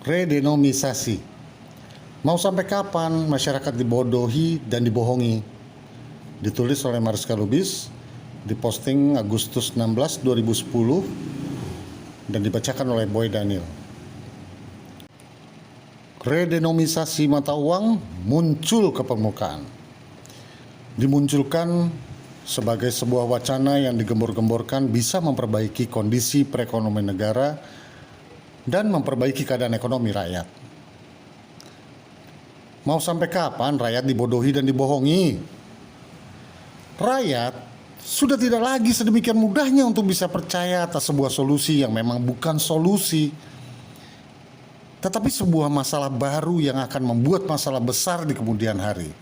Redenomisasi. Mau sampai kapan masyarakat dibodohi dan dibohongi? Ditulis oleh Mariska Lubis, diposting Agustus 16, 2010, dan dibacakan oleh Boy Daniel. Redenomisasi mata uang muncul ke permukaan. Dimunculkan sebagai sebuah wacana yang digembor-gemborkan bisa memperbaiki kondisi perekonomian negara dan memperbaiki keadaan ekonomi rakyat. Mau sampai kapan rakyat dibodohi dan dibohongi? Rakyat sudah tidak lagi sedemikian mudahnya untuk bisa percaya atas sebuah solusi yang memang bukan solusi, tetapi sebuah masalah baru yang akan membuat masalah besar di kemudian hari.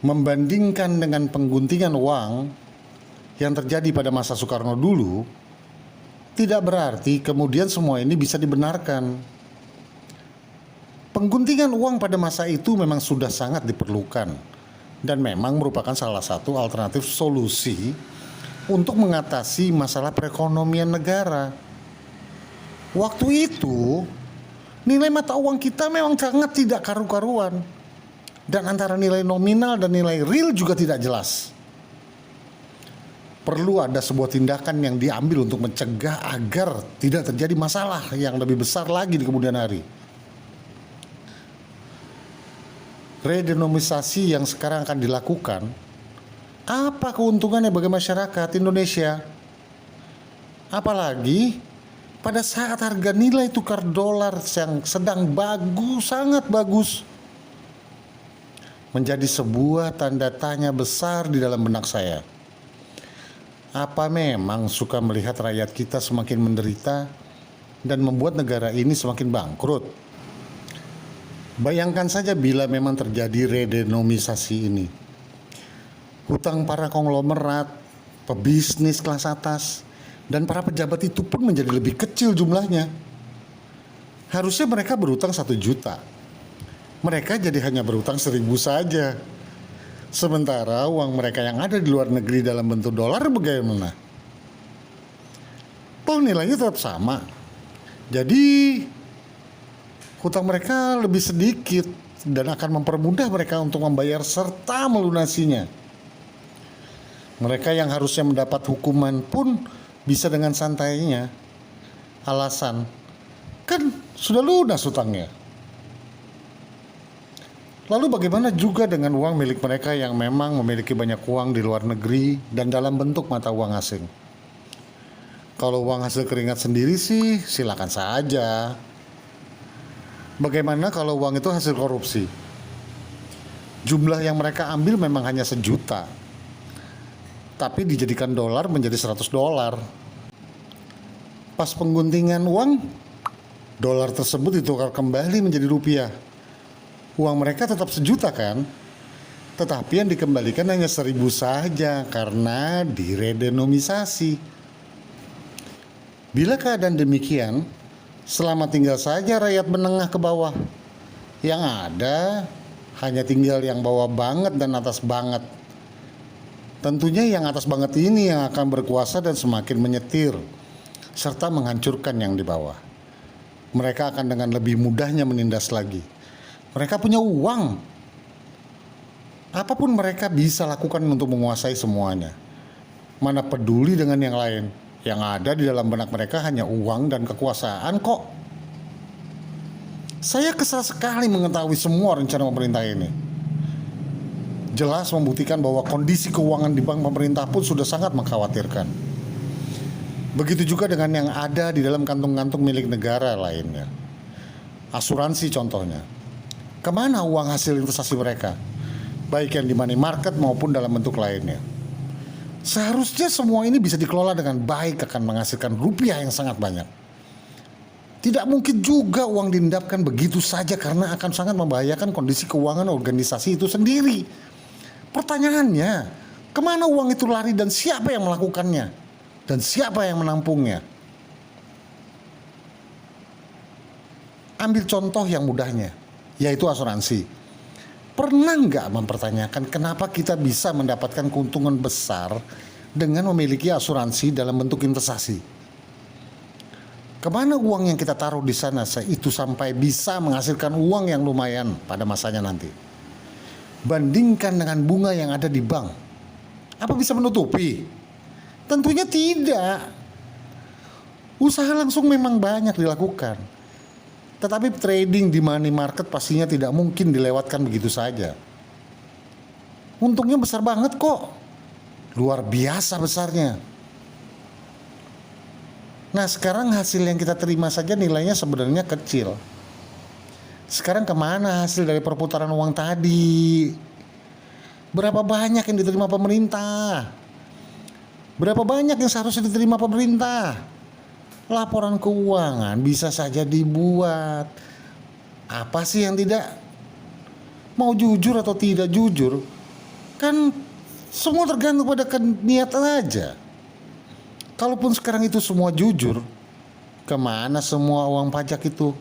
Membandingkan dengan pengguntingan uang yang terjadi pada masa Soekarno dulu, tidak berarti kemudian semua ini bisa dibenarkan. Pengguntingan uang pada masa itu memang sudah sangat diperlukan dan memang merupakan salah satu alternatif solusi untuk mengatasi masalah perekonomian negara. Waktu itu, nilai mata uang kita memang sangat tidak karu-karuan dan antara nilai nominal dan nilai real juga tidak jelas. Perlu ada sebuah tindakan yang diambil untuk mencegah agar tidak terjadi masalah yang lebih besar lagi di kemudian hari. Redenomisasi yang sekarang akan dilakukan, apa keuntungannya bagi masyarakat Indonesia? Apalagi pada saat harga nilai tukar dolar yang sedang bagus, sangat bagus, menjadi sebuah tanda tanya besar di dalam benak saya. Apa memang suka melihat rakyat kita semakin menderita dan membuat negara ini semakin bangkrut? Bayangkan saja bila memang terjadi redenomisasi ini. Hutang para konglomerat, pebisnis kelas atas, dan para pejabat itu pun menjadi lebih kecil jumlahnya. Harusnya mereka berhutang 1 juta. Mereka jadi hanya berhutang 1.000 saja. Sementara uang mereka yang ada di luar negeri dalam bentuk dolar bagaimana? Toh nilainya tetap sama. Jadi hutang mereka lebih sedikit dan akan mempermudah mereka untuk membayar serta melunasinya. Mereka yang harusnya mendapat hukuman pun bisa dengan santainya. Alasan, kan sudah lunas hutangnya. Lalu bagaimana juga dengan uang milik mereka yang memang memiliki banyak uang di luar negeri dan dalam bentuk mata uang asing? Kalau uang hasil keringat sendiri sih silakan saja. Bagaimana kalau uang itu hasil korupsi? Jumlah yang mereka ambil memang hanya 1 juta, tapi dijadikan dolar menjadi 100 dolar. Pas pengguntingan uang, dolar tersebut ditukar kembali menjadi rupiah. Uang mereka tetap 1 juta kan? Tetapi yang dikembalikan hanya 1.000 saja karena diredenomisasi. Bila keadaan demikian, selamat tinggal saja rakyat menengah ke bawah. Yang ada hanya tinggal yang bawah banget dan atas banget. Tentunya yang atas banget ini yang akan berkuasa dan semakin menyetir serta menghancurkan yang di bawah. Mereka akan dengan lebih mudahnya menindas lagi. Mereka punya uang. Apapun mereka bisa lakukan untuk menguasai semuanya. Mana peduli dengan yang lain. Yang ada di dalam benak mereka hanya uang dan kekuasaan kok. Saya kesal sekali mengetahui semua rencana pemerintah ini. Jelas membuktikan bahwa kondisi keuangan di bank pemerintah pun sudah sangat mengkhawatirkan. Begitu juga dengan yang ada di dalam kantung-kantung milik negara lainnya. Asuransi contohnya. Kemana uang hasil investasi mereka? Baik yang di money market maupun dalam bentuk lainnya. Seharusnya semua ini bisa dikelola dengan baik akan menghasilkan rupiah yang sangat banyak. Tidak mungkin juga uang diendapkan begitu saja karena akan sangat membahayakan kondisi keuangan organisasi itu sendiri. Pertanyaannya, kemana uang itu lari dan siapa yang melakukannya? Dan siapa yang menampungnya? Ambil contoh yang mudahnya, yaitu asuransi. Pernah nggak mempertanyakan kenapa kita bisa mendapatkan keuntungan besar dengan memiliki asuransi dalam bentuk investasi? Kemana uang yang kita taruh di sana itu sampai bisa menghasilkan uang yang lumayan pada masanya nanti? Bandingkan dengan bunga yang ada di bank. Apa bisa menutupi? Tentunya tidak. Usaha langsung memang banyak dilakukan. Tetapi trading di money market pastinya tidak mungkin dilewatkan begitu saja. Untungnya besar banget kok. Luar biasa besarnya. Nah, sekarang hasil yang kita terima saja nilainya sebenarnya kecil. Sekarang kemana hasil dari perputaran uang tadi? Berapa banyak yang diterima pemerintah? Berapa banyak yang seharusnya diterima pemerintah? Laporan keuangan bisa saja dibuat. Apa sih yang tidak? Mau jujur atau tidak jujur? Kan semua tergantung pada niatan aja. Kalaupun sekarang itu semua jujur, kemana semua uang pajak itu?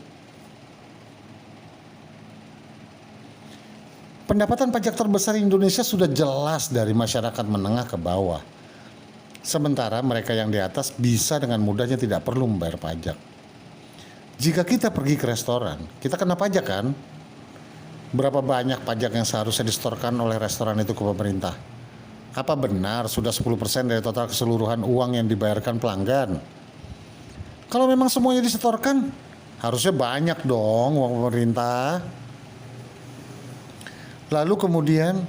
Pendapatan pajak terbesar Indonesia sudah jelas dari masyarakat menengah ke bawah. Sementara mereka yang di atas bisa dengan mudahnya tidak perlu membayar pajak. Jika kita pergi ke restoran, kita kena pajak kan? Berapa banyak pajak yang seharusnya disetorkan oleh restoran itu ke pemerintah? Apa benar sudah 10% dari total keseluruhan uang yang dibayarkan pelanggan? Kalau memang semuanya disetorkan, harusnya banyak dong uang pemerintah. Lalu kemudian,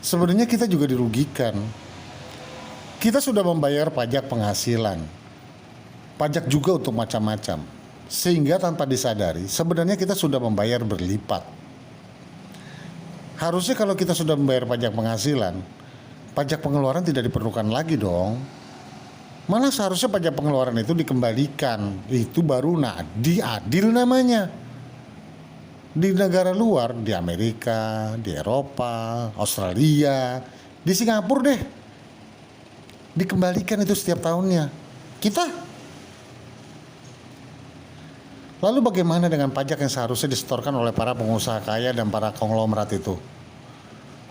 sebenarnya kita juga dirugikan. Kita sudah membayar pajak penghasilan, pajak juga untuk macam-macam. Sehingga tanpa disadari, sebenarnya kita sudah membayar berlipat. Harusnya kalau kita sudah membayar pajak penghasilan, pajak pengeluaran tidak diperlukan lagi dong. Malah seharusnya pajak pengeluaran itu dikembalikan. Itu baru adil namanya. Di negara luar, di Amerika, di Eropa, Australia, di Singapura deh, dikembalikan itu setiap tahunnya. Kita lalu bagaimana dengan pajak yang seharusnya disetorkan oleh para pengusaha kaya dan para konglomerat itu?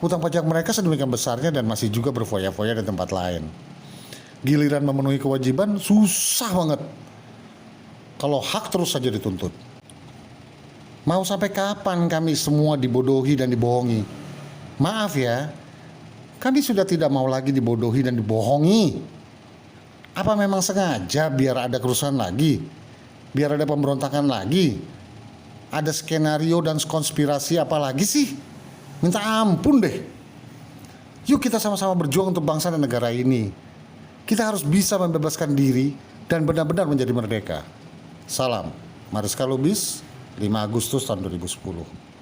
Hutang pajak mereka sedemikian besarnya dan masih juga berfoya-foya di tempat lain. Giliran memenuhi kewajiban susah banget. Kalau hak terus saja dituntut. Mau sampai kapan kami semua dibodohi dan dibohongi? Maaf ya, kami sudah tidak mau lagi dibodohi dan dibohongi. Apa memang sengaja biar ada kerusuhan lagi? Biar ada pemberontakan lagi? Ada skenario dan konspirasi apa lagi sih? Minta ampun deh. Yuk kita sama-sama berjuang untuk bangsa dan negara ini. Kita harus bisa membebaskan diri dan benar-benar menjadi merdeka. Salam, Mariska Lubis, 5 Agustus tahun 2010.